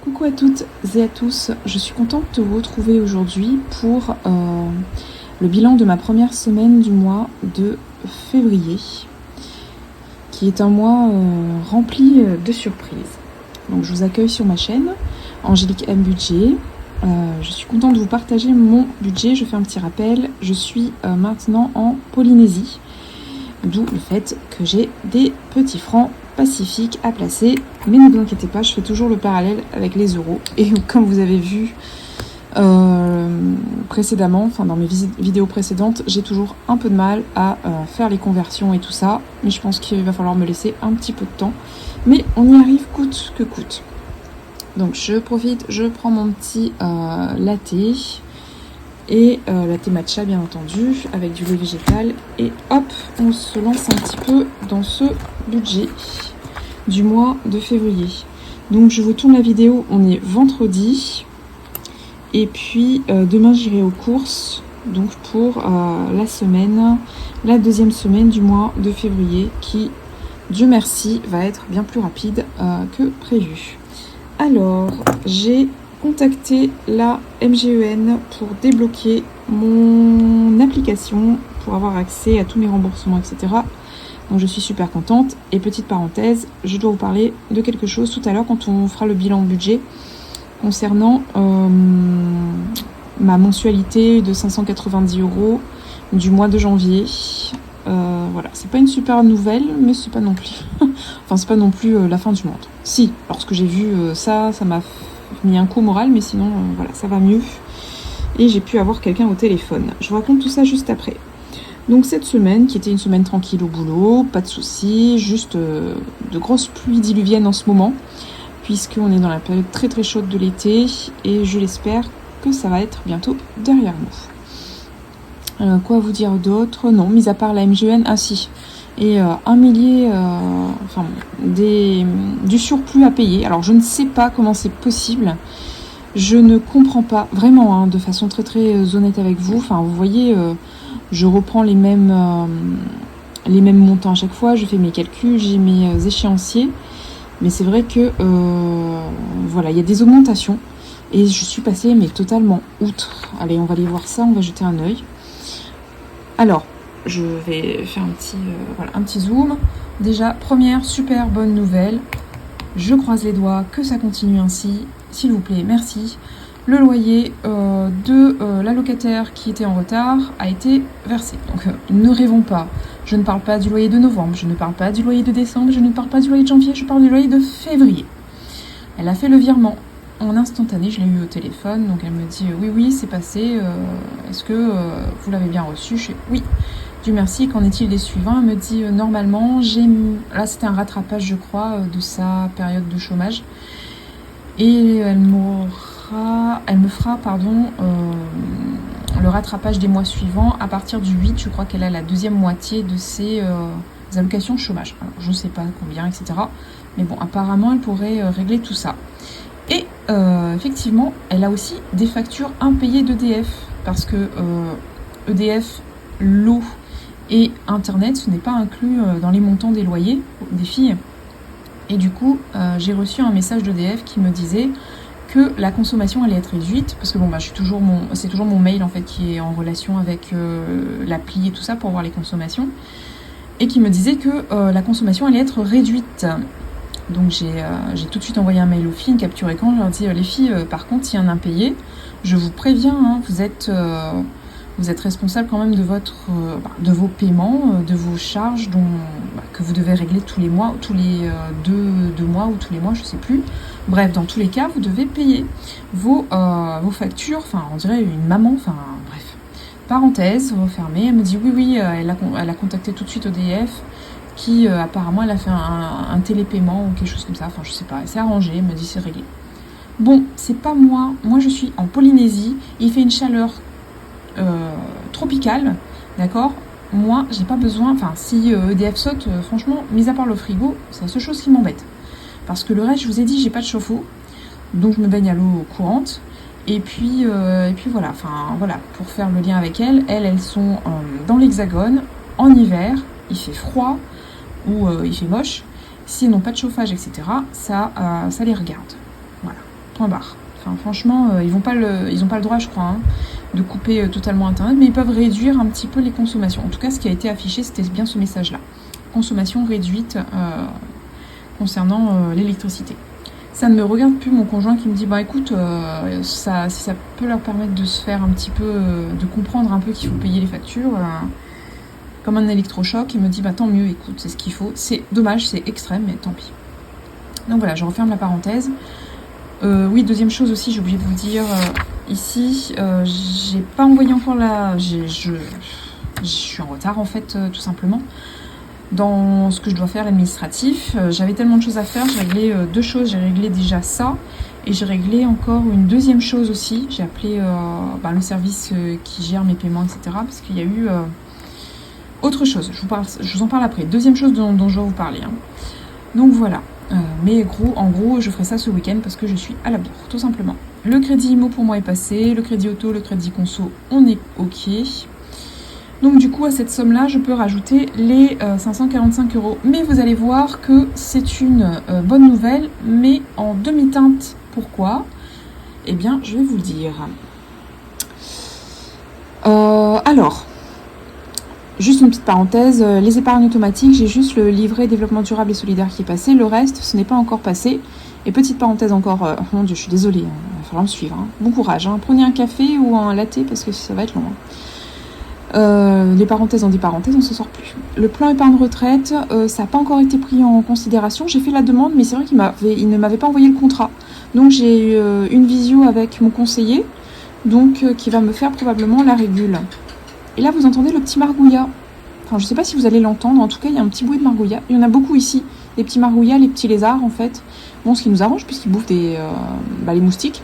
Coucou à toutes et à tous, je suis contente de vous retrouver aujourd'hui pour le bilan de ma première semaine du mois de février, qui est un mois rempli de surprises. Donc je vous accueille sur ma chaîne, Angélique M Budget. Je suis contente de vous partager mon budget. Je fais un petit rappel, je suis maintenant en Polynésie, d'où le fait que j'ai des petits francs pacifiques à placer, mais ne vous inquiétez pas, je fais toujours le parallèle avec les euros, et comme vous avez vu précédemment, enfin dans mes vidéos précédentes, j'ai toujours un peu de mal à faire les conversions et tout ça, mais je pense qu'il va falloir me laisser un petit peu de temps, mais on y arrive coûte que coûte. Donc je profite, je prends mon petit latte et latte matcha bien entendu avec du lait végétal, et hop, on se lance un petit peu dans ce budget du mois de février. Donc je vous tourne la vidéo, on est vendredi, et puis demain j'irai aux courses, donc pour la deuxième semaine du mois de février, qui, Dieu merci, va être bien plus rapide que prévu. Alors, j'ai contacté la MGEN pour débloquer mon application, pour avoir accès à tous mes remboursements, etc. Donc je suis super contente. Et petite parenthèse, je dois vous parler de quelque chose tout à l'heure quand on fera le bilan budget concernant ma mensualité de 590 € du mois de janvier. Voilà, c'est pas une super nouvelle, mais c'est pas non plus enfin c'est pas non plus la fin du monde. Si, lorsque j'ai vu ça m'a mis un coup au moral, mais sinon voilà, ça va mieux et j'ai pu avoir quelqu'un au téléphone. Je vous raconte tout ça juste après. Donc cette semaine, qui était une semaine tranquille au boulot, pas de soucis, juste de grosses pluies diluviennes en ce moment, puisqu'on est dans la période très très chaude de l'été, et je l'espère que ça va être bientôt derrière nous. Quoi vous dire d'autre? Non, mis à part la MGN, ah si, et un millier, du surplus à payer. Alors je ne sais pas comment c'est possible, je ne comprends pas vraiment, hein, de façon très très honnête avec vous. Enfin, vous voyez, je reprends les mêmes montants à chaque fois, je fais mes calculs, j'ai mes échéanciers, mais c'est vrai que voilà, il y a des augmentations et je suis passée mais totalement outre. Allez, on va aller voir ça, on va jeter un œil. Alors, je vais faire un petit zoom. Déjà, première super bonne nouvelle, je croise les doigts que ça continue ainsi, s'il vous plaît, merci. Le loyer de la locataire qui était en retard a été versé. Donc ne rêvons pas, je ne parle pas du loyer de novembre, je ne parle pas du loyer de décembre, je ne parle pas du loyer de janvier, je parle du loyer de février. Elle a fait le virement en instantané, je l'ai eu au téléphone, donc elle me dit oui c'est passé, est-ce que vous l'avez bien reçu? Je fais oui, Dieu merci. Qu'en est-il des suivants? Elle me dit normalement, là c'était un rattrapage je crois de sa période de chômage, et elle me fera le rattrapage des mois suivants à partir du 8, je crois qu'elle a la deuxième moitié de ses allocations chômage. Alors je ne sais pas combien, etc. Mais bon, apparemment elle pourrait régler tout ça. Et effectivement, elle a aussi des factures impayées d'EDF, parce que EDF, l'eau et Internet, ce n'est pas inclus dans les montants des loyers des filles. Et du coup, j'ai reçu un message d'EDF qui me disait que la consommation allait être réduite, parce que bon, c'est toujours mon mail en fait qui est en relation avec l'appli et tout ça pour voir les consommations, et qui me disait que la consommation allait être réduite. Donc j'ai tout de suite envoyé un mail aux filles, une capture écran, je leur dis les filles, par contre, s'il y a un impayé, je vous préviens, hein, vous êtes responsable quand même de vos paiements, de vos charges que vous devez régler tous les mois, tous les deux mois ou tous les mois, je sais plus. Bref, dans tous les cas, vous devez payer vos factures. Enfin, on dirait une maman. Enfin, bref. Parenthèse refermée. Elle me dit oui, elle a contacté tout de suite EDF, qui apparemment elle a fait un télépaiement ou quelque chose comme ça. Enfin, je sais pas. Elle s'est arrangée. Elle me dit c'est réglé. Bon, c'est pas moi. Moi, je suis en Polynésie. Il fait une chaleur tropicale, d'accord? Moi, j'ai pas besoin. Enfin, si EDF saute, franchement, mis à part le frigo, c'est la seule chose qui m'embête. Parce que le reste, je vous ai dit, j'ai pas de chauffe-eau, donc je me baigne à l'eau courante. Et puis voilà. Enfin voilà, pour faire le lien avec elles sont dans l'Hexagone en hiver. Il fait froid ou il fait moche. S'ils n'ont pas de chauffage, etc., ça les regarde. Voilà. point barre. Enfin, franchement, ils n'ont pas le droit, je crois, hein, de couper totalement Internet, mais ils peuvent réduire un petit peu les consommations. En tout cas, ce qui a été affiché, c'était bien ce message-là. Consommation réduite concernant l'électricité. Ça ne me regarde plus mon conjoint qui me dit, bah écoute, si ça peut leur permettre de se faire un petit peu, de comprendre un peu qu'il faut payer les factures, comme un électrochoc, il me dit, bah tant mieux, écoute, c'est ce qu'il faut. C'est dommage, c'est extrême, mais tant pis. Donc voilà, je referme la parenthèse. Oui, deuxième chose aussi, j'ai oublié de vous dire, ici, j'ai pas envoyé encore je suis en retard en fait, tout simplement, dans ce que je dois faire l'administratif. J'avais tellement de choses à faire, j'ai réglé 2 choses, j'ai réglé déjà ça, et j'ai réglé encore une deuxième chose aussi. J'ai appelé le service qui gère mes paiements, etc., parce qu'il y a eu autre chose, je vous en parle après. Deuxième chose dont je vais vous parler, hein. Donc voilà. Mais en gros, je ferai ça ce week-end parce que je suis à la bourre, tout simplement. Le crédit IMO pour moi est passé, le crédit auto, le crédit conso, on est ok. Donc du coup, à cette somme-là, je peux rajouter les 545 €. Mais vous allez voir que c'est une bonne nouvelle, mais en demi-teinte. Pourquoi ? Eh bien, je vais vous le dire. Alors... Juste une petite parenthèse, les épargnes automatiques, j'ai juste le livret développement durable et solidaire qui est passé, le reste, ce n'est pas encore passé. Et petite parenthèse encore, mon Dieu, je suis désolée, hein, il va falloir me suivre, hein. Bon courage, hein. Prenez un café ou un latte parce que ça va être long, hein. Les parenthèses en des parenthèses, on ne se sort plus. Le plan épargne retraite, ça n'a pas encore été pris en considération, j'ai fait la demande, mais c'est vrai qu'il ne m'avait pas envoyé le contrat. Donc j'ai eu une visio avec mon conseiller, donc qui va me faire probablement la régule. Et là, vous entendez le petit margouillat. Enfin, je ne sais pas si vous allez l'entendre. En tout cas, il y a un petit bruit de margouillat. Il y en a beaucoup ici. Les petits margouillats, les petits lézards, en fait. Bon, ce qui nous arrange, puisqu'ils bouffent les moustiques.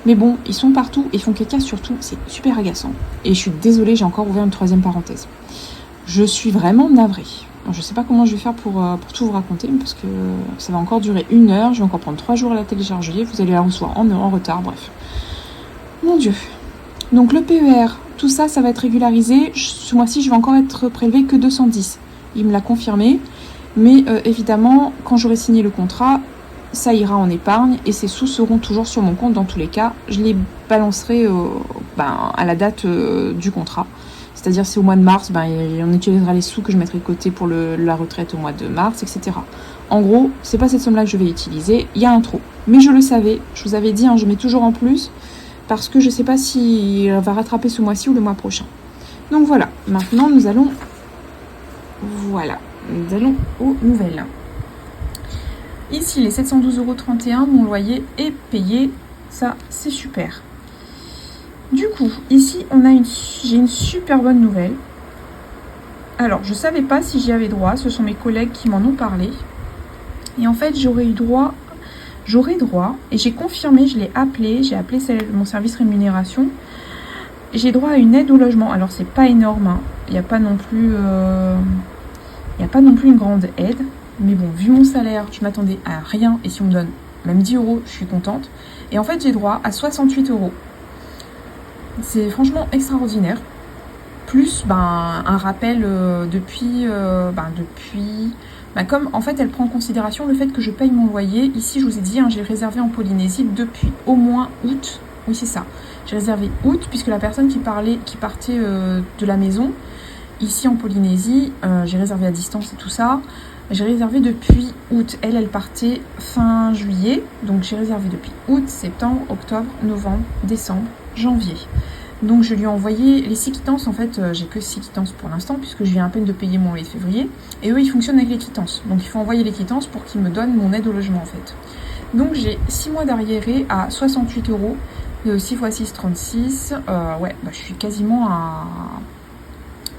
Mais bon, ils sont partout et ils font caca surtout. C'est super agaçant. Et je suis désolée, j'ai encore ouvert une 3e parenthèse. Je suis vraiment navrée. Alors, je ne sais pas comment je vais faire pour tout vous raconter, parce que ça va encore durer 1 heure. Je vais encore prendre 3 jours à la télécharger. Vous allez la recevoir en retard, bref. Mon Dieu. Donc, le PER... Tout ça, ça va être régularisé. Ce mois-ci, je vais encore être prélevé que 210. Il me l'a confirmé. Mais évidemment, quand j'aurai signé le contrat, ça ira en épargne et ces sous seront toujours sur mon compte dans tous les cas. Je les balancerai à la date du contrat. C'est-à-dire si au mois de mars, on utilisera les sous que je mettrai de côté pour la retraite au mois de mars, etc. En gros, c'est pas cette somme-là que je vais utiliser. Il y a un trou. Mais je le savais. Je vous avais dit, hein, je mets toujours en plus. Parce que je ne sais pas si elle va rattraper ce mois-ci ou le mois prochain. Donc voilà, maintenant nous allons aux nouvelles. Ici, les 712,31 €, mon loyer est payé. Ça, c'est super. Du coup, ici, j'ai une super bonne nouvelle. Alors, je ne savais pas si j'y avais droit. Ce sont mes collègues qui m'en ont parlé. Et en fait, j'aurais droit, et j'ai confirmé, j'ai appelé mon service rémunération, j'ai droit à une aide au logement. Alors c'est pas énorme, hein. Il n'y a pas non plus une grande aide, mais bon, vu mon salaire, je m'attendais à rien, et si on me donne même 10 €, je suis contente. Et en fait, j'ai droit à 68 €. C'est franchement extraordinaire. Plus un rappel comme en fait elle prend en considération le fait que je paye mon loyer. Ici je vous ai dit, hein, j'ai réservé en Polynésie depuis au moins août. Oui c'est ça, j'ai réservé août puisque la personne qui partait de la maison ici en Polynésie, j'ai réservé à distance et tout ça. J'ai réservé depuis août, elle partait fin juillet, donc j'ai réservé depuis août, septembre, octobre, novembre, décembre, janvier. Donc je lui ai envoyé les 6 quittances, en fait j'ai que 6 quittances pour l'instant puisque je viens à peine de payer mon loyer de février. Et eux ils fonctionnent avec les quittances, donc il faut envoyer les quittances pour qu'ils me donnent mon aide au logement en fait. Donc j'ai 6 mois d'arriéré à 68 €, 6 x 6, 36, je suis quasiment à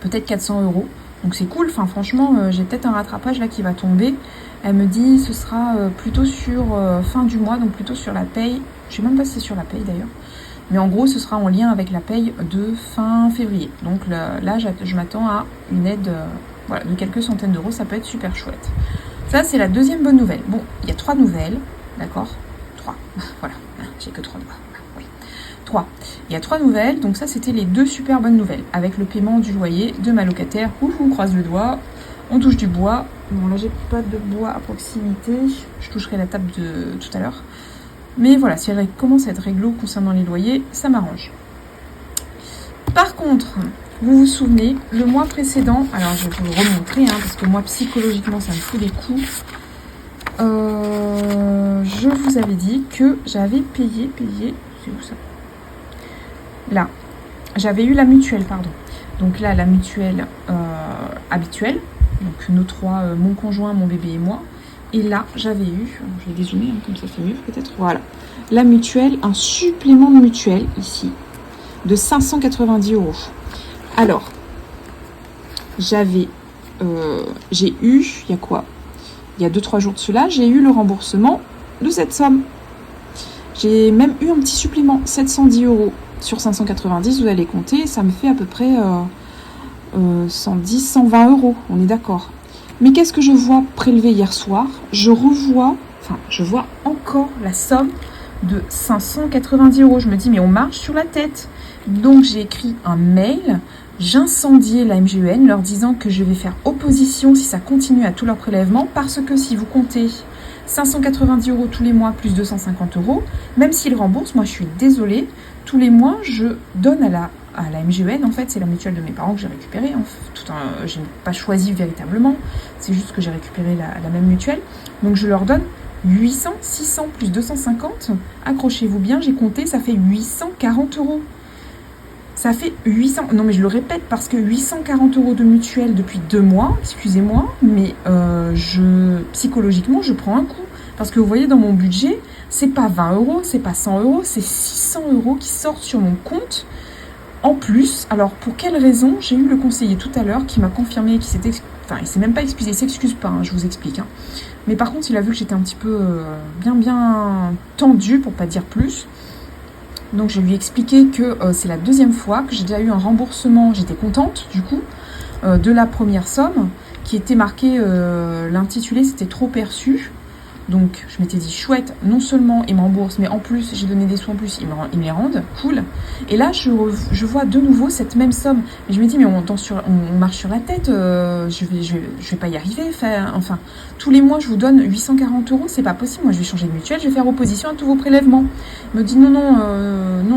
peut-être 400 €. Donc c'est cool, enfin franchement j'ai peut-être un rattrapage là qui va tomber. Elle me dit ce sera plutôt sur fin du mois, donc plutôt sur la paye. Je sais même pas si c'est sur la paye d'ailleurs. Mais en gros, ce sera en lien avec la paye de fin février. Donc là, je m'attends à une aide de quelques centaines d'euros. Ça peut être super chouette. Ça, c'est la deuxième bonne nouvelle. Bon, il y a 3 nouvelles. D'accord ? 3. Voilà. J'ai que 3 doigts. Oui. 3. Il y a 3 nouvelles. Donc ça, c'était les 2 super bonnes nouvelles. Avec le paiement du loyer de ma locataire. On croise le doigt. On touche du bois. Bon, là, j'ai pas de bois à proximité. Je toucherai la table de tout à l'heure. Mais voilà, si elle commence à être réglo concernant les loyers, ça m'arrange. Par contre, vous vous souvenez, le mois précédent, alors je vais vous le remontrer, parce que moi psychologiquement ça me fout des coups. Je vous avais dit que j'avais payé, c'est où ça? Là, j'avais eu la mutuelle, pardon. Donc là, la mutuelle habituelle, donc nous trois, mon conjoint, mon bébé et moi. Et là, j'avais eu, je vais dézoomer, comme ça fait mieux peut-être, voilà, la mutuelle, un supplément de mutuelle, ici, de 590 €. Alors, j'ai eu, il y a quoi? Il y a 2-3 jours de cela, j'ai eu le remboursement de cette somme. J'ai même eu un petit supplément, 710 € sur 590, vous allez compter, ça me fait à peu près 110-120 €, on est d'accord. Mais qu'est-ce que je vois prélever hier soir? Je vois encore la somme de 590 €. Je me dis, mais on marche sur la tête. Donc j'ai écrit un mail, j'incendiais la MGEN, leur disant que je vais faire opposition si ça continue à tout leur prélèvement, parce que si vous comptez 590 € tous les mois plus 250 €, même s'ils remboursent, moi je suis désolée, tous les mois je donne à la MGEN, en fait c'est la mutuelle de mes parents que j'ai récupérée, je n'ai pas choisi véritablement, c'est juste que j'ai récupéré la même mutuelle, donc je leur donne 800, 600 plus 250, accrochez-vous bien, j'ai compté, ça fait 840 €. Ça fait 800, non mais je le répète parce que 840 € de mutuelle depuis 2 mois, excusez-moi, mais psychologiquement je prends un coup. Parce que vous voyez dans mon budget, c'est pas 20 €, c'est pas 100 €, c'est 600 € qui sortent sur mon compte. En plus, alors pour quelle raison? J'ai eu le conseiller tout à l'heure qui m'a confirmé qu'il s'était... Enfin, il s'est même pas excusé, il s'excuse pas, je vous explique. Mais par contre, il a vu que j'étais un petit peu bien tendue, pour pas dire plus. Donc je lui ai expliqué que c'est la deuxième fois que j'ai déjà eu un remboursement, j'étais contente du coup, de la première somme, qui était marquée, l'intitulé c'était trop perçu. Donc je m'étais dit chouette, non seulement ils me remboursent, mais en plus j'ai donné des sous en plus, ils me les rendent, cool. Et là je vois de nouveau cette même somme. Et je me dis mais on marche sur la tête, je vais pas y arriver. Enfin, tous les mois je vous donne 840 €, c'est pas possible, moi je vais changer de mutuelle, je vais faire opposition à tous vos prélèvements. Il me dit non,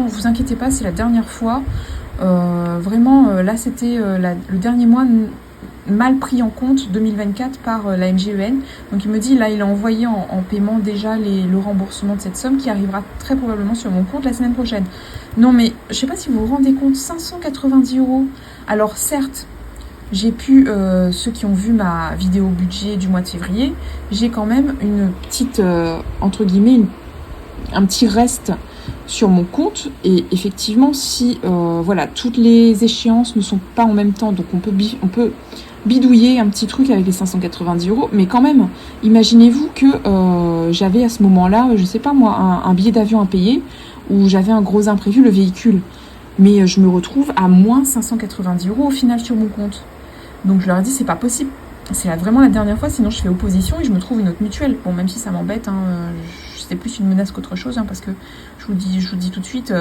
vous inquiétez pas, c'est la dernière fois. Vraiment, là c'était le dernier mois mal pris en compte 2024 par la MGEN. Donc il me dit, là il a envoyé en paiement déjà le remboursement de cette somme qui arrivera très probablement sur mon compte la semaine prochaine. Non mais je sais pas si vous vous rendez compte, 590 €. Alors certes, j'ai pu, ceux qui ont vu ma vidéo budget du mois de février, j'ai quand même une petite, entre guillemets, un petit reste sur mon compte. Et effectivement, si voilà, toutes les échéances ne sont pas en même temps, donc on peut bidouiller un petit truc avec les 590 €, mais quand même, imaginez-vous que j'avais à ce moment-là, je sais pas moi, un billet d'avion à payer, ou j'avais un gros imprévu, le véhicule, mais je me retrouve à moins 590 € au final sur mon compte. Donc je leur ai dit, c'est pas possible, c'est vraiment la dernière fois, sinon je fais opposition et je me trouve une autre mutuelle. Bon, même si ça m'embête, c'est plus une menace qu'autre chose, parce que je vous dis tout de suite,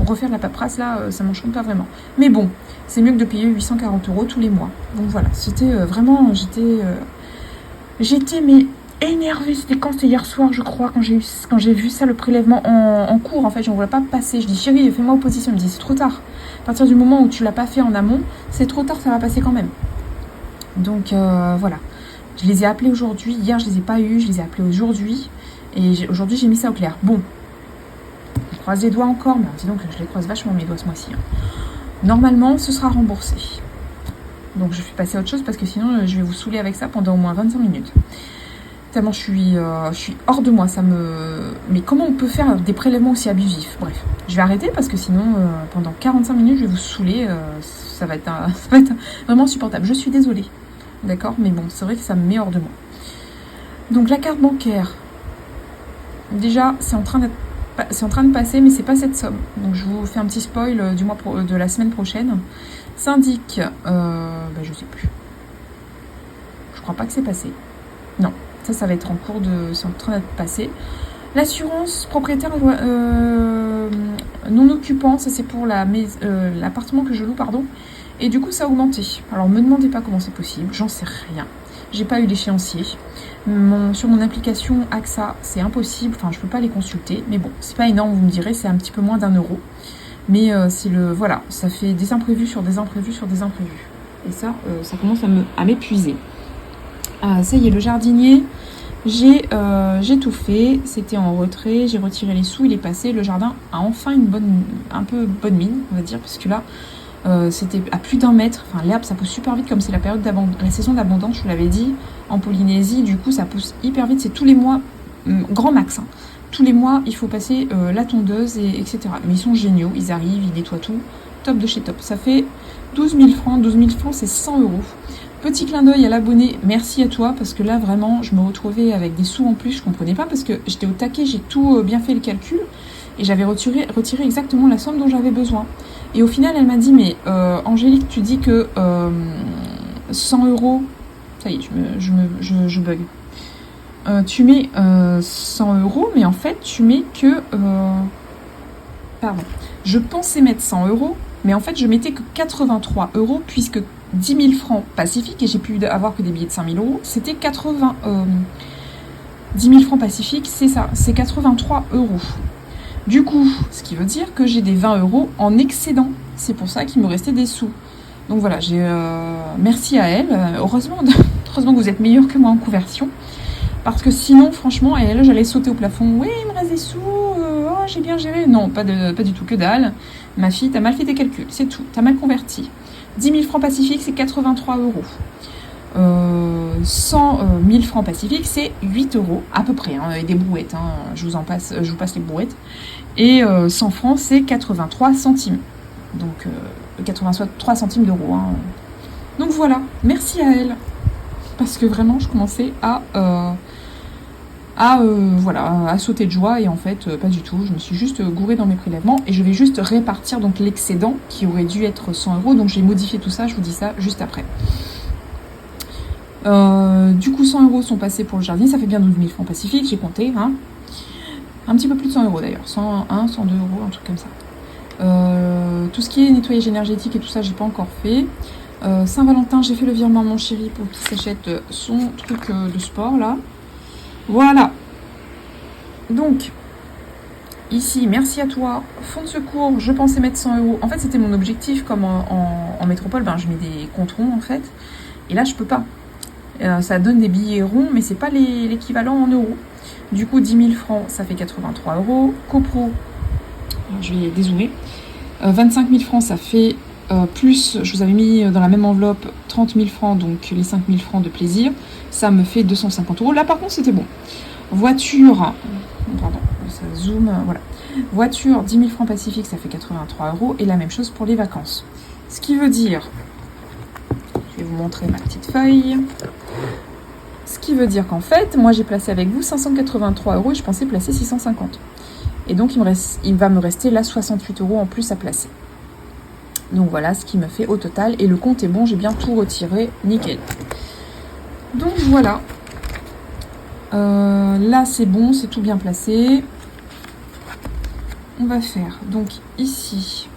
refaire la paperasse là, ça m'enchante pas vraiment. Mais bon, c'est mieux que de payer 840 € tous les mois. Donc voilà, c'était vraiment, j'étais mais énervée. C'était quand? C'était hier soir, je crois, quand j'ai vu ça, le prélèvement en cours. En fait, j'en voulais pas passer. Je dis chérie, fais-moi opposition. Il me dit c'est trop tard. À partir du moment où tu l'as pas fait en amont, c'est trop tard, ça va passer quand même. Donc voilà, je les ai appelés aujourd'hui. Hier, je les ai pas eus, je les ai appelés aujourd'hui. Et aujourd'hui, j'ai mis ça au clair. Bon, je croise les doigts encore, mais dis donc, je les croise vachement mes doigts ce mois-ci. Normalement, ce sera remboursé. Donc, je vais passer à autre chose parce que sinon, je vais vous saouler avec ça pendant au moins 25 minutes. Tellement je suis hors de moi. Mais comment on peut faire des prélèvements aussi abusifs? Bref, je vais arrêter parce que sinon, pendant 45 minutes, je vais vous saouler. Ça va être vraiment insupportable. Je suis désolée. D'accord? Mais bon, c'est vrai que ça me met hors de moi. Donc, la carte bancaire. Déjà, c'est en train de passer, mais c'est pas cette somme. Donc je vous fais un petit spoil de la semaine prochaine. Syndic, je sais plus. Je crois pas que c'est passé. Non, ça va être en cours c'est en train d'être passé. L'assurance propriétaire non occupant, ça c'est pour l'appartement que je loue, pardon. Et du coup, ça a augmenté. Alors me demandez pas comment c'est possible, j'en sais rien. J'ai pas eu l'échéancier. Sur mon application AXA, c'est impossible. Enfin, je peux pas les consulter. Mais bon, c'est pas énorme, vous me direz. C'est un petit peu moins d'1 euro. Mais c'est le... Voilà, ça fait des imprévus sur des imprévus sur des imprévus. Et ça commence à m'épuiser. Ça y est, le jardinier... J'ai tout fait, c'était en retrait, j'ai retiré les sous, il est passé, le jardin a enfin un peu bonne mine, on va dire, parce que là, c'était à plus d'1 mètre, enfin l'herbe ça pousse super vite, comme c'est la saison d'abondance, je vous l'avais dit, en Polynésie, du coup ça pousse hyper vite, c'est tous les mois, grand max, hein. Tous les mois il faut passer la tondeuse, etc. Mais ils sont géniaux, ils arrivent, ils nettoient tout, top de chez top. Ça fait 12 000 francs, 12 000 francs c'est 100 euros. Petit clin d'œil à l'abonné, merci à toi, parce que là vraiment je me retrouvais avec des sous en plus, je comprenais pas parce que j'étais au taquet, j'ai tout bien fait le calcul et j'avais retiré exactement la somme dont j'avais besoin. Et au final elle m'a dit mais Angélique tu dis que 100 euros, ça y est je bug. Tu mets 100 euros mais en fait tu mets que pardon, je pensais mettre 100 euros mais en fait je mettais que 83 euros puisque 10 000 francs Pacifique, et j'ai pu avoir que des billets de 5 000 euros, c'était 10 000 francs Pacifique, c'est ça, c'est 83 euros. Du coup, ce qui veut dire que j'ai des 20 euros en excédent. C'est pour ça qu'il me restait des sous. Donc voilà, merci à elle. Heureusement que vous êtes meilleur que moi en conversion. Parce que sinon, franchement, j'allais sauter au plafond. Oui, il me reste des sous. J'ai bien géré. Non, pas du tout, que dalle. Ma fille, t'as mal fait tes calculs, c'est tout. T'as mal converti. 10 000 francs Pacifique, c'est 83 euros. 100 000 francs Pacifique, c'est 8 euros, à peu près, hein, et des brouettes. Hein, je vous passe les brouettes. Et 100 francs, c'est 83 centimes. Donc, 83 centimes d'euros. Hein. Donc voilà, merci à elle. Parce que vraiment, je commençais à sauter de joie et en fait pas du tout, je me suis juste gourée dans mes prélèvements et je vais juste répartir donc l'excédent qui aurait dû être 100 euros, donc j'ai modifié tout ça, je vous dis ça juste après. Du coup 100 euros sont passés pour le jardin, ça fait bien 12 000 francs Pacifique, j'ai compté, hein. Un petit peu plus de 100 euros d'ailleurs, 101, 102 euros, un truc comme ça. Tout ce qui est nettoyage énergétique et tout ça j'ai pas encore fait. Saint-Valentin, j'ai fait le virement à mon chéri pour qu'il s'achète son truc de sport là. Voilà. Donc, ici, merci à toi. Fonds de secours, je pensais mettre 100 euros. En fait, c'était mon objectif, comme en métropole, je mets des comptes ronds en fait. Et là, je peux pas. Ça donne des billets ronds, mais c'est pas l'équivalent en euros. Du coup, 10 000 francs, ça fait 83 euros. Copro, je vais dézoomer. 25 000 francs, ça fait plus, je vous avais mis dans la même enveloppe 30 000 francs, donc les 5 000 francs de plaisir. Ça me fait 250 euros. Là, par contre, c'était bon. Voiture, pardon, ça zoome, voilà. Voiture, 10 000 francs Pacifique, ça fait 83 euros. Et la même chose pour les vacances. Ce qui veut dire, je vais vous montrer ma petite feuille. Ce qui veut dire qu'en fait, moi, j'ai placé avec vous 583 euros et je pensais placer 650. Et donc, il va me rester là 68 euros en plus à placer. Donc voilà ce qui me fait au total. Et le compte est bon, j'ai bien tout retiré, nickel. Donc voilà. Là c'est bon, c'est tout bien placé. On va faire donc ici.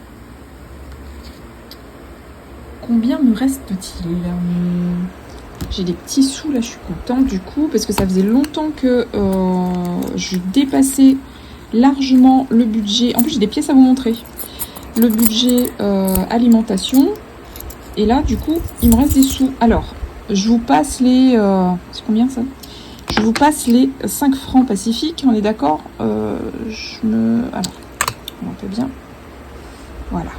Combien me reste-t-il? J'ai des petits sous là, je suis contente du coup, parce que ça faisait longtemps que je dépassais largement le budget. En plus j'ai des pièces à vous montrer. Le budget alimentation. Et là du coup il me reste des sous. Alors je vous passe les... c'est combien ça? Je vous passe les 5 francs Pacifique, on est d'accord? Alors, on peut bien. Voilà.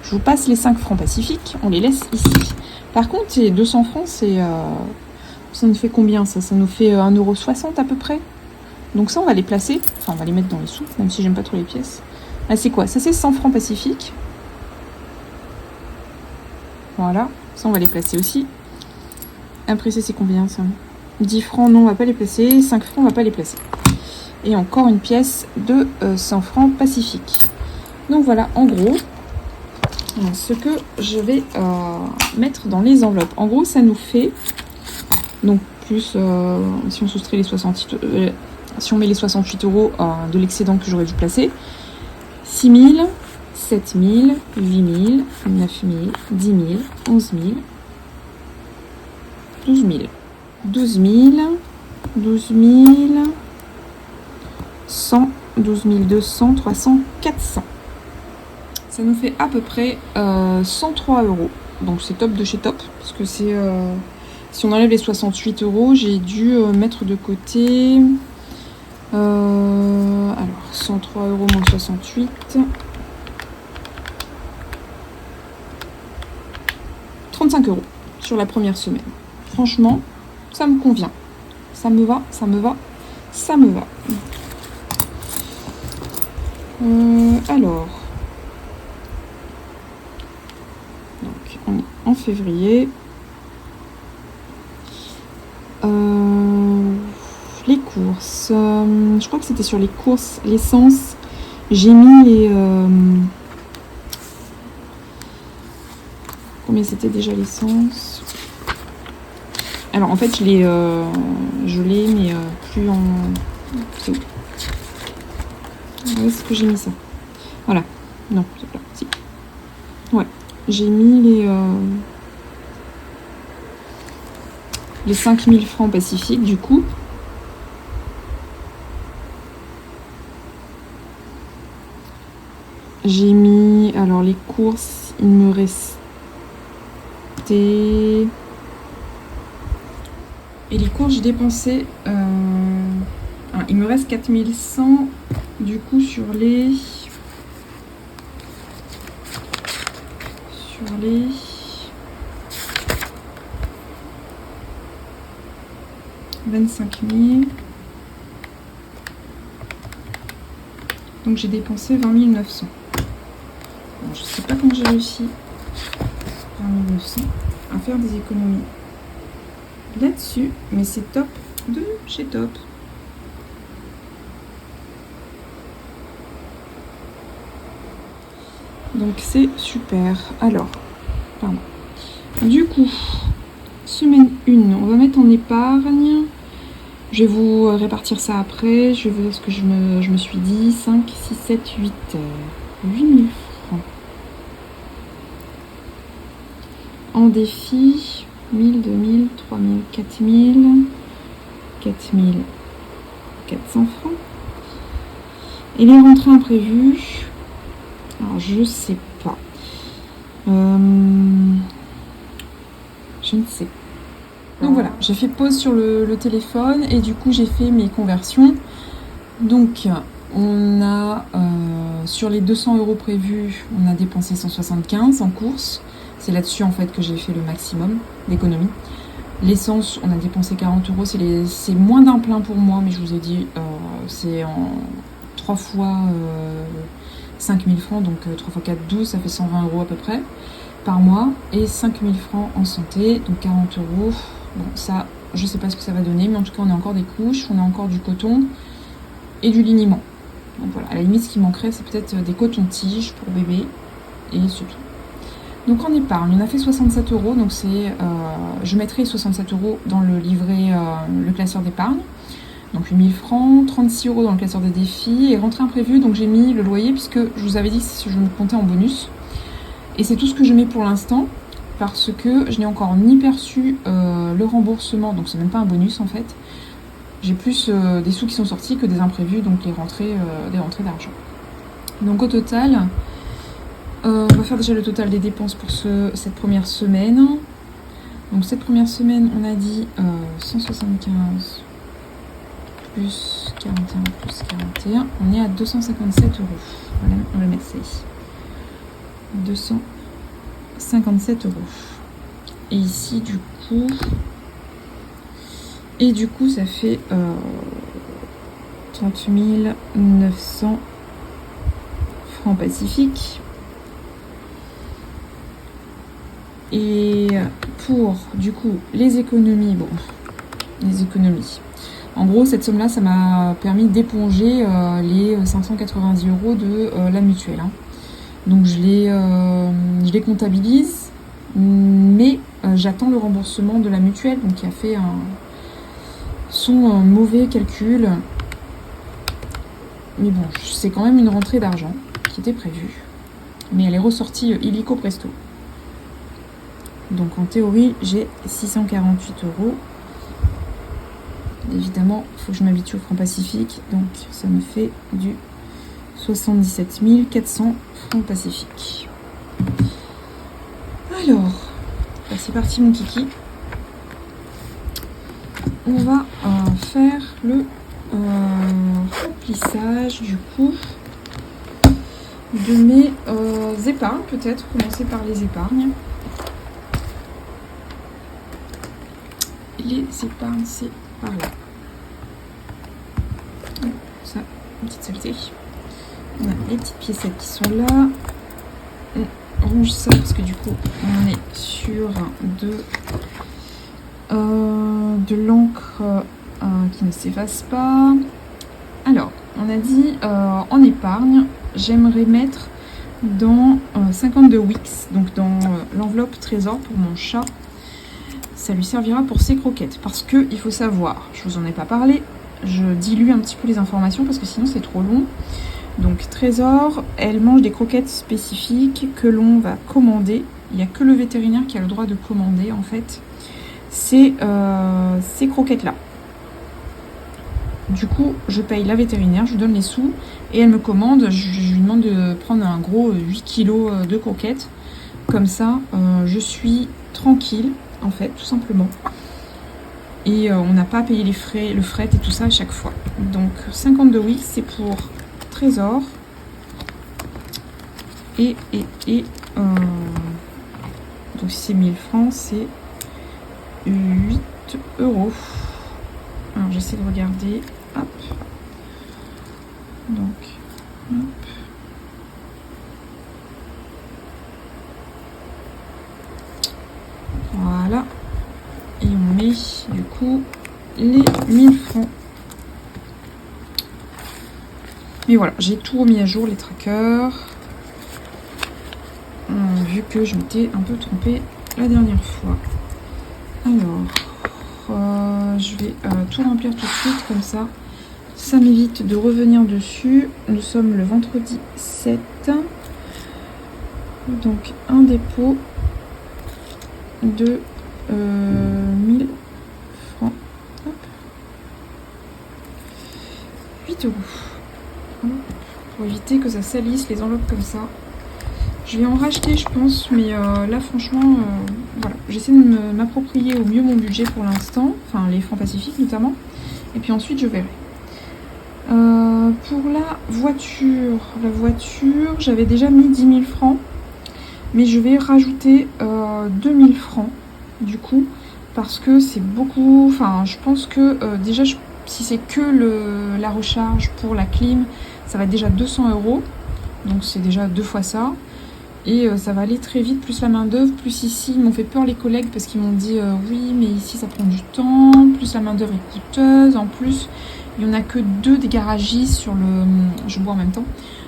Je vous passe les 5 francs Pacifique, on les laisse ici. Par contre, les 200 francs, ça nous fait combien ça? Ça nous fait 1,60 € à peu près. Donc ça, on va les placer. Enfin, on va les mettre dans les sous, même si j'aime pas trop les pièces. Là, c'est quoi? Ça, c'est 100 francs Pacifique. Voilà. Ça, on va les placer aussi. Après, c'est combien ça? 10 francs, non, on va pas les placer. 5 francs, on va pas les placer. Et encore une pièce de 100 francs Pacifique. Donc voilà, en gros, ce que je vais mettre dans les enveloppes. En gros, ça nous fait, donc plus, si on soustrait les 68, si on met les 68 euros de l'excédent que j'aurais dû placer, 6 000, 7 000, 8 000, 9 000, 10 000, 11 000, 12 000. 12 000, 12 100, 12 200, 300, 400. Ça nous fait à peu près 103 €. Donc c'est top de chez top, parce que c'est si on enlève les 68 €, j'ai dû mettre de côté alors 103 € moins 68, 35 € sur la première semaine. Franchement, ça me convient. Ça me va, ça me va, ça me va. Alors, donc on est en février. Les courses, je crois que c'était sur les courses, l'essence. J'ai mis les combien c'était déjà l'essence? Alors en fait je l'ai mais plus en... C'est où? Où est-ce que j'ai mis ça? Voilà. Non, c'est pas. Si. Ouais. J'ai mis les 5000 francs Pacifique du coup. J'ai mis... Alors les courses, il me restait... Et les courses, j'ai dépensé... il me reste 4100 du coup sur les 25 000. Donc j'ai dépensé 20 900. Bon, je sais pas comment j'ai réussi 20 900 à faire des économies là-dessus, mais c'est top de chez top. Donc c'est super. Alors, pardon. Du coup, semaine 1, on va mettre en épargne. Je vais vous répartir ça après. Je vais vous dire ce que je me suis dit. 5, 6, 7, 8, 8 000 francs. En défi, 1000, 2000, 3000, 4000, 4400 francs. Et les rentrées imprévues, alors je sais pas. Je ne sais pas. Donc voilà, j'ai fait pause sur le téléphone et du coup j'ai fait mes conversions. Donc on a sur les 200 € prévus, on a dépensé 175 en courses. C'est là-dessus en fait que j'ai fait le maximum d'économies. L'essence, on a dépensé 40 €. C'est moins d'un plein pour moi, mais je vous ai dit, c'est en 3 fois 5000 francs, donc 3 fois 4, 12, ça fait 120 € à peu près par mois. Et 5000 francs en santé, donc 40 €. Bon, ça, je sais pas ce que ça va donner, mais en tout cas, on a encore des couches, on a encore du coton et du liniment. Donc voilà, à la limite, ce qui manquerait, c'est peut-être des cotons-tiges pour bébé, et c'est tout. Donc en épargne, on a fait 67 €, donc c'est, je mettrai 67 € dans le livret, le classeur d'épargne. Donc 8000 francs, 36 € dans le classeur des défis, et rentrée imprévue, donc j'ai mis le loyer, puisque je vous avais dit que je me comptais en bonus. Et c'est tout ce que je mets pour l'instant, parce que je n'ai encore ni perçu le remboursement, donc c'est même pas un bonus en fait. J'ai plus des sous qui sont sortis que des imprévus, donc les rentrées d'argent. Donc au total, on va faire déjà le total des dépenses pour cette première semaine. Donc cette première semaine, on a dit 175 plus 41 plus 41, on est à 257 €. Voilà, on va mettre ça ici. 257 €. Et ici, du coup, ça fait 30 900 francs Pacifique. Et pour, du coup, les économies, en gros, cette somme-là, ça m'a permis d'éponger les 590 € de la mutuelle. Hein. Donc je les comptabilise, mais j'attends le remboursement de la mutuelle, donc qui a fait son mauvais calcul. Mais bon, c'est quand même une rentrée d'argent qui était prévue, mais elle est ressortie illico presto. Donc en théorie, j'ai 648 €. évidemment, il faut que je m'habitue au franc Pacifique. Donc ça me fait du 77 400 francs Pacifique. Alors, bah, c'est parti mon kiki. On va faire le remplissage du coup de mes épargnes, peut-être commencer par les épargnes. Les épargnes, c'est par là. Ça, une petite saleté. On a les petites piécettes qui sont là. On range ça parce que du coup, on est sur de l'encre qui ne s'efface pas. Alors, on a dit en épargne, j'aimerais mettre dans 52 Wix, donc dans l'enveloppe trésor pour mon chat. Ça lui servira pour ses croquettes. Parce que il faut savoir, je vous en ai pas parlé, je dilue un petit peu les informations parce que sinon c'est trop long. Donc Trésor, elle mange des croquettes spécifiques que l'on va commander. Il n'y a que le vétérinaire qui a le droit de commander en fait ces croquettes-là. Du coup, je paye la vétérinaire, je lui donne les sous et elle me commande. Je lui demande de prendre un gros 8 kg de croquettes. Comme ça, je suis tranquille en fait, tout simplement. Et on n'a pas à payer les frais, le fret et tout ça à chaque fois. Donc 52 Wix, c'est pour Trésor. Donc si c'est 1000 francs, c'est 8 euros. Alors j'essaie de regarder. Hop. Donc, hop. Voilà. Et on met du coup les 1000 francs. Mais voilà, j'ai tout remis à jour, les trackers. Vu que je m'étais un peu trompée la dernière fois. Alors, je vais tout remplir tout de suite comme ça. Ça m'évite de revenir dessus. Nous sommes le vendredi 7. Donc un dépôt de 1000 francs. Hop. 8 euros. Pour éviter que ça salisse les enveloppes comme ça. Je vais en racheter je pense, mais là franchement, voilà, j'essaie de m'approprier au mieux mon budget pour l'instant, enfin les francs Pacifiques notamment, et puis ensuite je verrai. Pour la voiture, j'avais déjà mis 10 000 francs, mais je vais rajouter 2000 francs du coup, parce que c'est beaucoup, enfin je pense que déjà si c'est que la recharge pour la clim, ça va être déjà 200 euros, donc c'est déjà 2 fois ça. Et ça va aller très vite, plus la main d'œuvre, plus ici, ils m'ont fait peur les collègues parce qu'ils m'ont dit oui mais ici ça prend du temps, plus la main d'œuvre est coûteuse, en plus il n'y en a que 2 des garagistes sur le, je bois en même temps,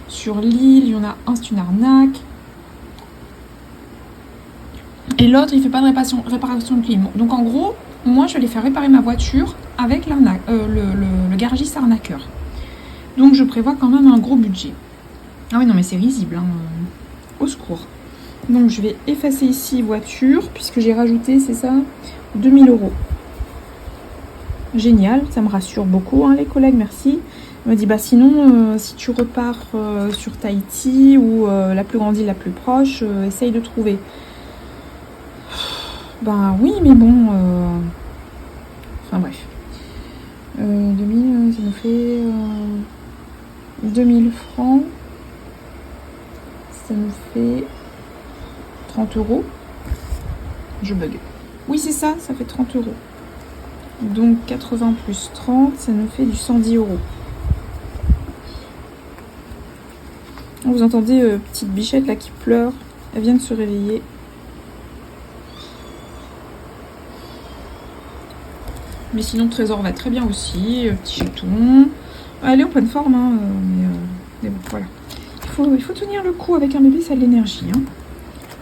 sur l'île, il y en a un c'est une arnaque, et l'autre il fait pas de réparation de clim. Donc en gros, moi je vais aller faire réparer ma voiture avec l'arnaque, le garagiste arnaqueur. Donc je prévois quand même un gros budget. Ah oui non mais c'est risible hein. Au secours. Donc je vais effacer ici voiture puisque j'ai rajouté, c'est ça, 2000 euros. Génial, ça me rassure beaucoup hein, les collègues, merci. On m'a dit bah sinon si tu repars sur Tahiti ou la plus grande île la plus proche, essaye de trouver. Ben oui mais bon enfin bref. 2000 ça nous fait 2000 francs. Ça nous fait 30 euros. Je bug. Oui, c'est ça, ça fait 30 euros. Donc 80 plus 30, ça nous fait du 110 euros. Vous entendez petite bichette là qui pleure. Elle vient de se réveiller. Mais sinon, Trésor va très bien aussi. Petit chaton. Elle est en pleine forme, hein, mais bon, voilà. Il faut tenir le coup avec un bébé, ça a de l'énergie. Hein.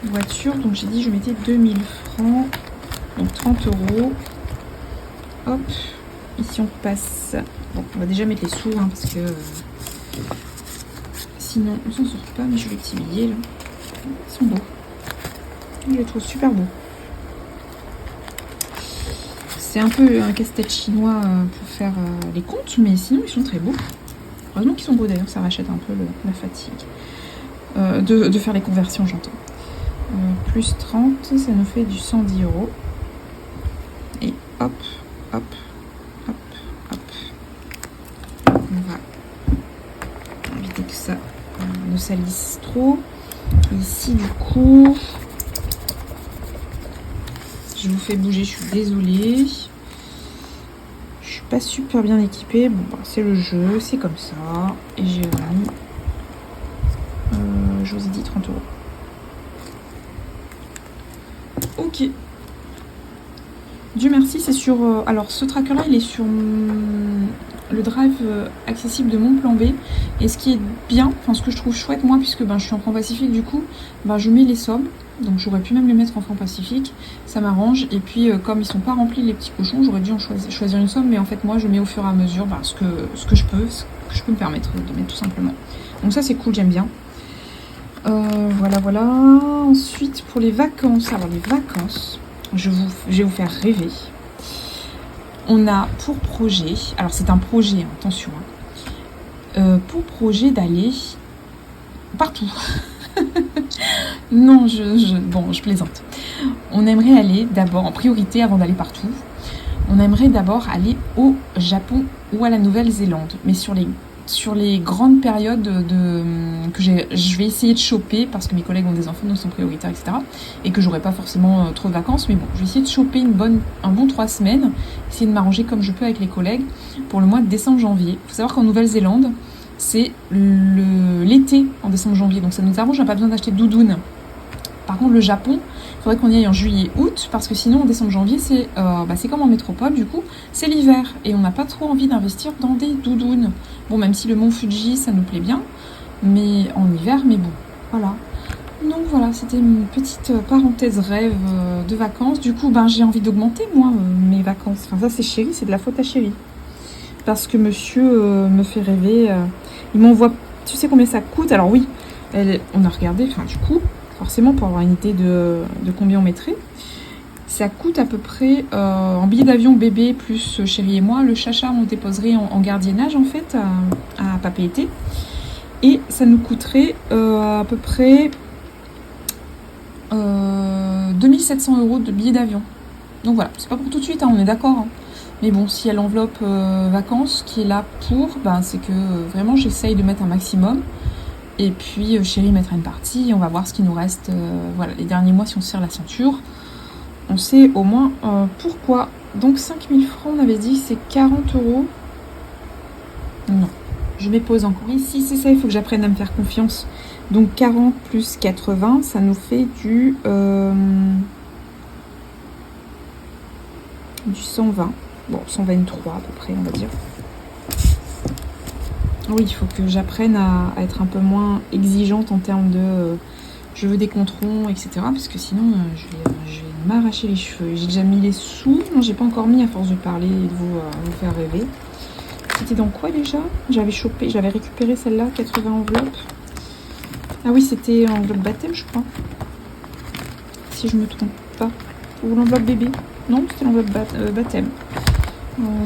Voiture, donc j'ai dit je mettais 2000 francs, donc 30 euros. Hop, ici on passe. Bon, on va déjà mettre les sous hein, parce que sinon on s'en sort pas. Mais je vais les petits billets là, ils sont beaux. Je les trouve super beaux. C'est un peu un casse-tête chinois pour faire les comptes, mais sinon ils sont très beaux. Heureusement qu'ils sont beaux d'ailleurs, ça rachète un peu la fatigue de faire les conversions, j'entends. Plus 30, ça nous fait du 110 €. Et hop, hop, hop, hop. On va éviter que ça ne salisse trop. Ici, du coup, je vous fais bouger, je suis désolée. Je suis pas super bien équipée. Bon, bah, c'est le jeu, c'est comme ça. Et j'ai mis, je vous ai dit 30 €. Ok. Dieu merci, c'est sur... alors, ce tracker-là, il est sur le drive accessible de mon plan B. Et ce qui est bien, enfin ce que je trouve chouette, moi, puisque ben, je suis en franc pacifique, du coup, ben, je mets les sommes. Donc j'aurais pu même les mettre en franc pacifique. Ça m'arrange. Et puis, comme ils sont pas remplis, les petits cochons, j'aurais dû en choisir une somme. Mais en fait, moi, je mets au fur et à mesure ben, ce que je peux me permettre de mettre, tout simplement. Donc ça, c'est cool, j'aime bien. Voilà. Ensuite, pour les vacances. Alors, les vacances, je vais vous faire rêver. On a pour projet, alors c'est un projet, attention, pour projet d'aller partout. Non, je plaisante. On aimerait aller d'abord, en priorité avant d'aller partout, on aimerait d'abord aller au Japon ou à la Nouvelle-Zélande, mais sur les grandes périodes que je vais essayer de choper, parce que mes collègues ont des enfants, donc sont prioritaires, etc. Et que j'aurai pas forcément trop de vacances. Mais bon, je vais essayer de choper un bon 3 semaines, essayer de m'arranger comme je peux avec les collègues pour le mois de décembre-janvier. Il faut savoir qu'en Nouvelle-Zélande, c'est l'été en décembre-janvier, donc ça nous arrange, on n'a pas besoin d'acheter de doudoune. Par contre, le Japon, il faudrait qu'on y aille en juillet-août, parce que sinon, en décembre-janvier, c'est comme en métropole, du coup, c'est l'hiver. Et on n'a pas trop envie d'investir dans des doudounes. Bon, même si le mont Fuji, ça nous plaît bien, mais en hiver, mais bon, voilà. Donc voilà, c'était une petite parenthèse rêve de vacances. Du coup, j'ai envie d'augmenter, moi, mes vacances. Enfin, ça, c'est chéri, c'est de la faute à chéri. Parce que monsieur me fait rêver. Il m'envoie... Tu sais combien ça coûte? Alors oui, on a regardé, enfin, du coup... Forcément, pour avoir une idée de combien on mettrait. Ça coûte à peu près, en billet d'avion bébé plus chéri et moi, le chacha, on déposerait en gardiennage, en fait, à Papeete. Et ça nous coûterait à peu près 2700 € de billet d'avion. Donc voilà, c'est pas pour tout de suite, hein, on est d'accord. Hein. Mais bon, s'il y a l'enveloppe vacances qui est là pour, c'est que vraiment j'essaye de mettre un maximum. Et puis, chérie mettra une partie, on va voir ce qui nous reste. Voilà, les derniers mois, si on se serre la ceinture, on sait au moins pourquoi. Donc, 5000 francs, on avait dit, c'est 40 €. Non, je m'épose encore ici, c'est ça, il faut que j'apprenne à me faire confiance. Donc, 40 plus 80, ça nous fait du 120. Bon, 123 à peu près, on va dire. Oui, il faut que j'apprenne à être un peu moins exigeante en termes de je veux des comptes ronds, etc. Parce que sinon, je vais m'arracher les cheveux. J'ai déjà mis les sous. Non, j'ai pas encore mis à force de parler et de vous faire rêver. C'était dans quoi déjà? J'avais récupéré celle-là, 80 enveloppes. Ah oui, c'était enveloppe baptême, je crois. Si je me trompe pas. Ou l'enveloppe bébé. Non, c'était l'enveloppe baptême.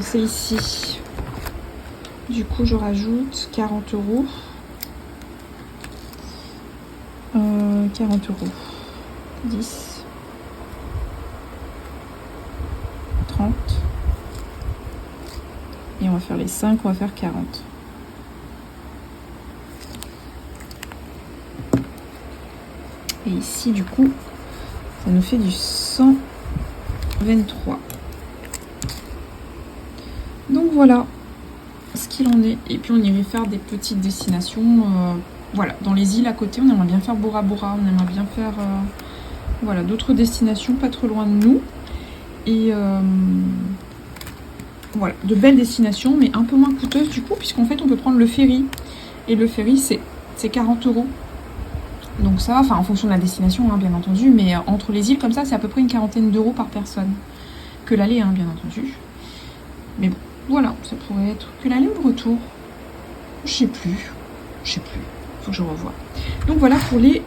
C'est ici. Du coup, je rajoute 40 €. 40 €. 10. 30. Et on va faire les 5, on va faire 40. Et ici, du coup, ça nous fait du 123. Donc voilà ce qu'il en est. Et puis on irait faire des petites destinations voilà, dans les îles à côté. On aimerait bien faire Bora Bora, on aimerait bien faire voilà, d'autres destinations pas trop loin de nous. Et voilà, de belles destinations, mais un peu moins coûteuses du coup, puisqu'en fait on peut prendre le ferry. Et le ferry c'est 40 €. Donc ça, enfin en fonction de la destination hein, bien entendu, mais entre les îles comme ça c'est à peu près une quarantaine d'euros par personne. Que l'aller hein, bien entendu. Mais bon. Voilà, ça pourrait être que l'aller ou le retour. Je sais plus. Faut que je revoie. Donc voilà pour les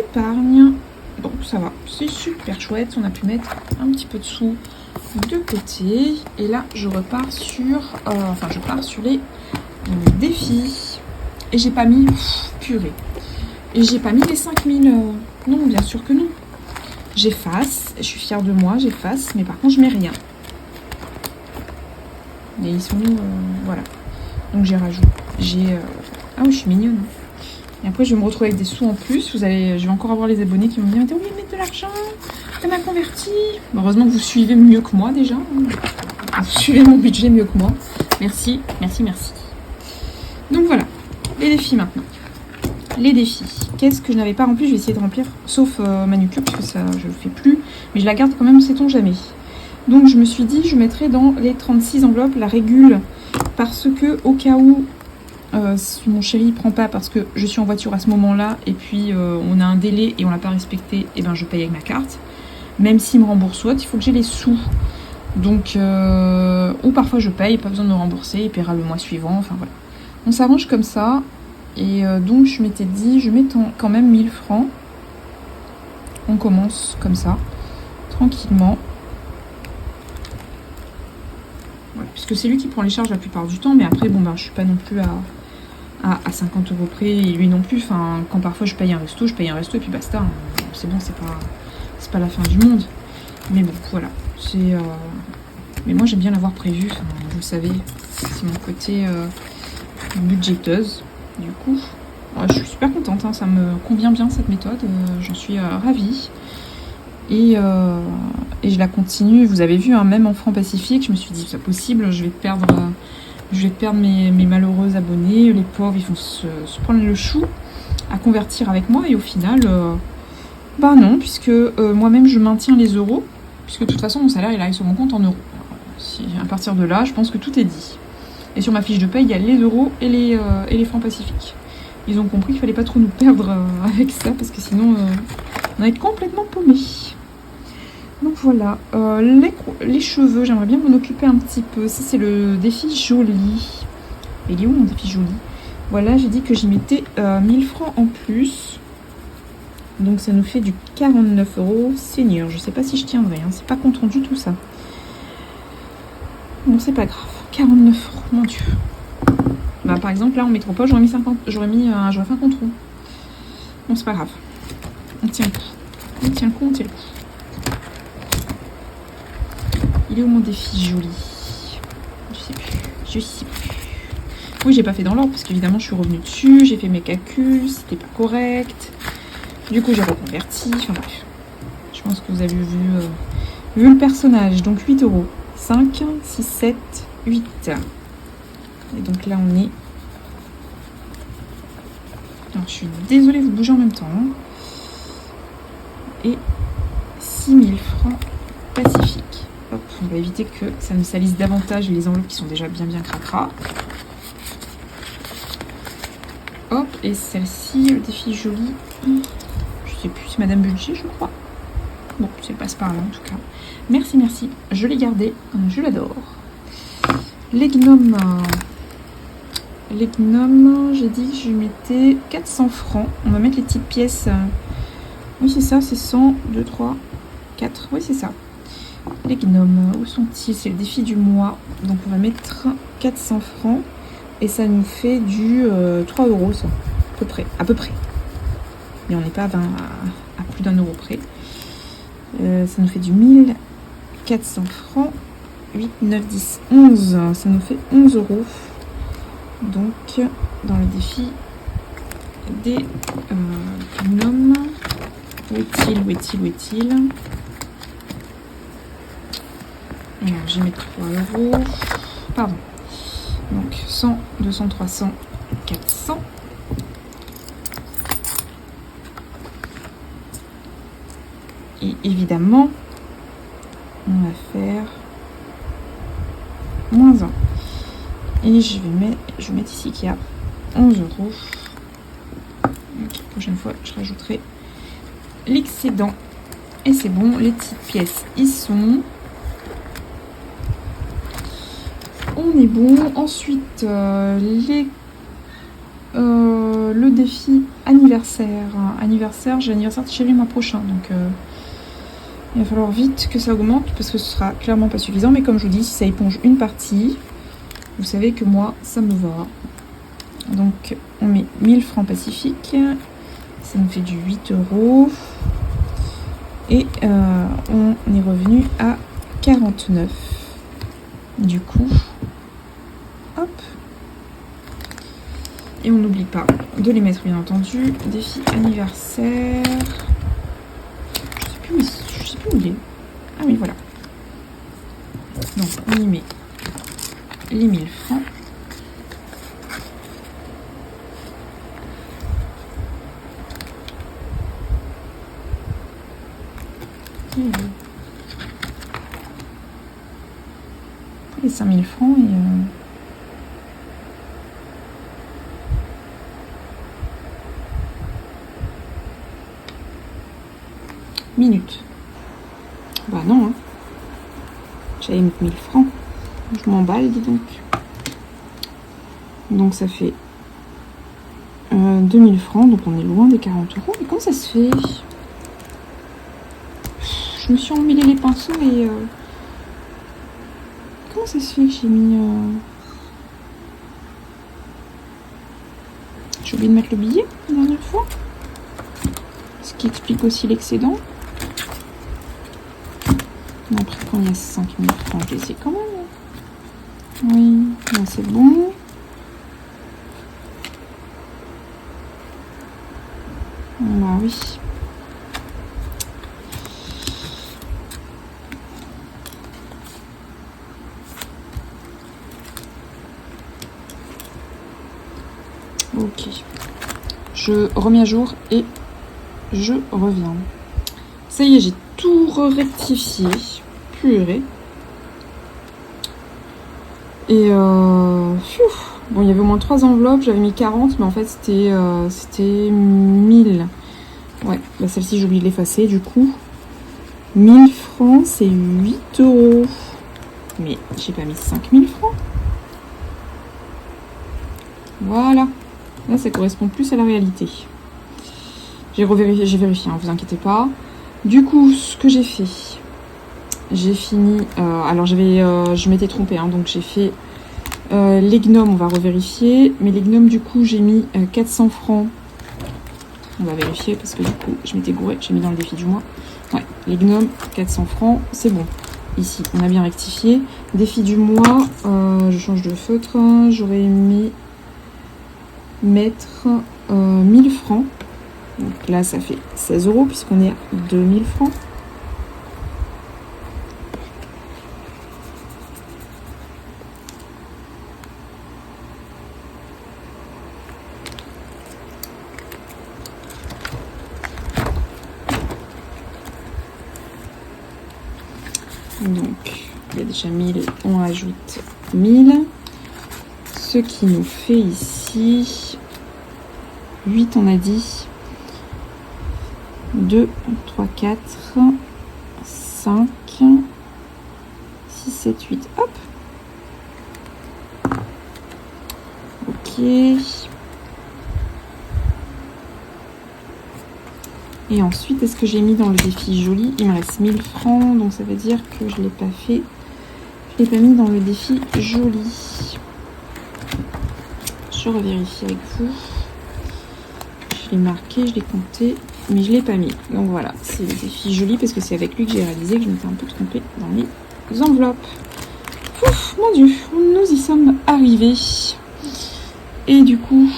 épargnes. Bon, ça va. C'est super chouette. On a pu mettre un petit peu de sous de côté. Et là, je repars sur... je pars sur les défis. Et j'ai pas mis... purée. Et j'ai pas mis les 5000. Non, bien sûr que non. J'efface. Je suis fière de moi, j'efface. Mais par contre, je mets rien. Et ils sont... voilà. Donc j'ai rajouté. Ah oui, je suis mignonne. Et après, je vais me retrouver avec des sous en plus. Je vais encore avoir les abonnés qui vont me dire, oui, mettre de l'argent. Elle m'a converti. Heureusement que vous suivez mieux que moi déjà. Vous suivez mon budget mieux que moi. Merci, merci, merci. Donc voilà, les défis maintenant. Les défis. Qu'est-ce que je n'avais pas rempli? Je vais essayer de remplir, sauf manucure, parce que ça, je le fais plus. Mais je la garde quand même, sait-on jamais. Donc je me suis dit, je mettrai dans les 36 enveloppes la régule, parce que au cas où si mon chéri ne prend pas, parce que je suis en voiture à ce moment-là, et puis on a un délai et on l'a pas respecté, et ben je paye avec ma carte. Même s'il me rembourse il faut que j'ai les sous. Donc, ou parfois je paye, pas besoin de me rembourser, il paiera le mois suivant, enfin voilà. On s'arrange comme ça, et donc je m'étais dit, je mets quand même 1000 francs. On commence comme ça, tranquillement. Voilà, puisque c'est lui qui prend les charges la plupart du temps, mais après, bon, ben, je suis pas non plus à 50 € près, et lui non plus. Enfin, quand parfois je paye un resto, et puis basta. C'est bon, c'est pas la fin du monde. Mais bon, voilà. Mais moi, j'aime bien l'avoir prévu. Enfin, vous le savez, c'est mon côté budgéteuse. Du coup, je suis super contente. Hein, ça me convient bien cette méthode. J'en suis ravie. Et je la continue. Vous avez vu, hein, même en francs pacifiques, je me suis dit, c'est possible, je vais perdre mes malheureux abonnés. Les pauvres, ils vont se prendre le chou à convertir avec moi. Et au final, bah non, puisque moi-même, je maintiens les euros. Puisque de toute façon, mon salaire, il arrive sur mon compte en euros. À partir de là, je pense que tout est dit. Et sur ma fiche de paye, il y a les euros et les francs pacifiques. Ils ont compris qu'il fallait pas trop nous perdre avec ça, parce que sinon, on va être complètement paumés. Donc voilà, les cheveux, j'aimerais bien m'en occuper un petit peu. Ça, c'est le défi joli. Il est où mon défi joli? Voilà, j'ai dit que j'y mettais 1000 francs en plus. Donc ça nous fait du 49 € senior. Je sais pas si je tiendrai, hein. C'est pas compte rendu tout ça. Bon, c'est pas grave. 49 €, mon Dieu. Bah, par exemple, là en métropole, j'aurais fait un compte rond. Bon, c'est pas grave. On tient le coup. On tient le coup. Il est où mon défi joli? Je sais plus. Oui, j'ai pas fait dans l'ordre parce qu'évidemment je suis revenue dessus, j'ai fait mes calculs, c'était pas correct. Du coup j'ai reconverti, enfin bref. Je pense que vous avez vu le personnage. Donc 8 €. 5, 6, 7, 8. Et donc là on est... Alors je suis désolée, vous bougez en même temps. Hein. Et 6000 francs pacifiques. Hop, on va éviter que ça ne salisse davantage les enveloppes qui sont déjà bien cracra. Hop, et celle-ci, le défi joli. Je sais plus, c'est Madame Budget, je crois. Bon, c'est passe par là en tout cas. Merci. Je l'ai gardé, je l'adore. Les gnomes, j'ai dit que je mettais 400 francs. On va mettre les petites pièces. Oui, c'est ça, c'est 100, 2, 3, 4. Oui, c'est ça. Les gnomes, où sont-ils? C'est le défi du mois. Donc on va mettre 400 francs. Et ça nous fait du 3 €, ça. À peu près. Mais on n'est pas à plus d'1 € près. Ça nous fait du 1400 francs. 8, 9, 10, 11. Ça nous fait 11 €. Donc, dans le défi des gnomes. Où est-il? Alors, j'ai mis 3 €. Pardon. Donc, 100, 200, 300, 400. Et évidemment, on va faire moins 1. Et je vais mettre ici qu'il y a 11 €. Donc, la prochaine fois, je rajouterai l'excédent. Et c'est bon, les petites pièces y sont. On est bon. Ensuite, le défi anniversaire. J'ai l'anniversaire de chéri le mois prochain. Donc, Il va falloir vite que ça augmente parce que ce sera clairement pas suffisant. Mais comme je vous dis, si ça éponge une partie, vous savez que moi, ça me va. Donc, on met 1000 francs Pacifique. Ça nous fait du 8 €. Et on est revenu à 49. Du coup, hop. Et on n'oublie pas de les mettre, bien entendu. Défi anniversaire. Je sais plus où il est. Ah oui, voilà. Donc, on y met les 1000 francs. Les 5000 francs et... minutes. Bah non, hein. J'allais mettre 1000 francs. Je m'emballe, dis donc. Donc ça fait 2000 francs, donc on est loin des 40 €. Mais comment ça se fait? Je me suis emmêlé les pinceaux et... Comment ça se fait que j'ai mis... J'ai oublié de mettre le billet la dernière fois. Ce qui explique aussi l'excédent. Après, quand il y a 5000 francs, je les ai quand même. Oui, là c'est bon. Bah oui. Ok. Je remets à jour et je reviens. Ça y est, j'ai tout rectifié. Purée. Et bon, il y avait au moins 3 enveloppes, j'avais mis 40, mais en fait c'était 1000. Ouais, bah celle-ci j'ai oublié de l'effacer du coup. 1000 francs, c'est 8 €. Mais j'ai pas mis 5000 francs. Voilà. Là, ça correspond plus à la réalité. J'ai vérifié, hein, vous inquiétez pas. Du coup, ce que j'ai fait, j'ai fini... alors, je m'étais trompée, hein, donc j'ai fait les gnomes, on va revérifier. Mais les gnomes, du coup, j'ai mis 400 francs. On va vérifier parce que du coup, je m'étais gourée. J'ai mis dans le défi du mois. Ouais, les gnomes, 400 francs, c'est bon. Ici, on a bien rectifié. Défi du mois, je change de feutre. J'aurais aimé mettre 1000 francs. Donc là, ça fait 16 € puisqu'on est à 2000 francs. Donc, il y a déjà 1000, on ajoute 1000. Ce qui nous fait ici 8, on a dit. 2, 3, 4, 5, 6, 7, 8. Hop. Ok. Et ensuite, est-ce que j'ai mis dans le défi joli? Il me reste 1000 francs, donc ça veut dire que je ne l'ai pas fait. Je ne l'ai pas mis dans le défi joli. Je revérifie avec vous. Je l'ai marqué, je l'ai compté, mais je ne l'ai pas mis. Donc voilà, c'est le défi joli parce que c'est avec lui que j'ai réalisé que je m'étais un peu trompée dans les enveloppes. Ouf, mon Dieu, nous y sommes arrivés. Et du coup,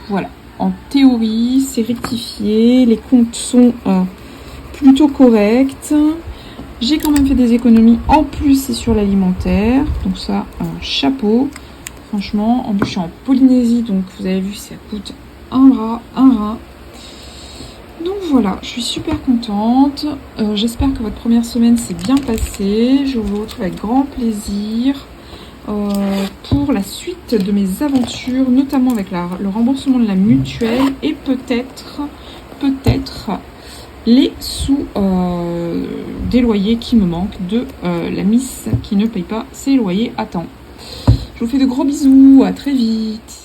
voilà. En théorie, c'est rectifié, les comptes sont plutôt corrects. J'ai quand même fait des économies. En plus, c'est sur l'alimentaire, donc ça, chapeau. Franchement, en plus, je suis en Polynésie, donc vous avez vu, ça coûte un rat. Donc voilà, je suis super contente. J'espère que votre première semaine s'est bien passée. Je vous retrouve avec grand plaisir pour la suite de mes aventures, notamment avec le remboursement de la mutuelle et peut-être les sous des loyers qui me manquent de la miss qui ne paye pas ses loyers à temps. Je vous fais de gros bisous, à très vite.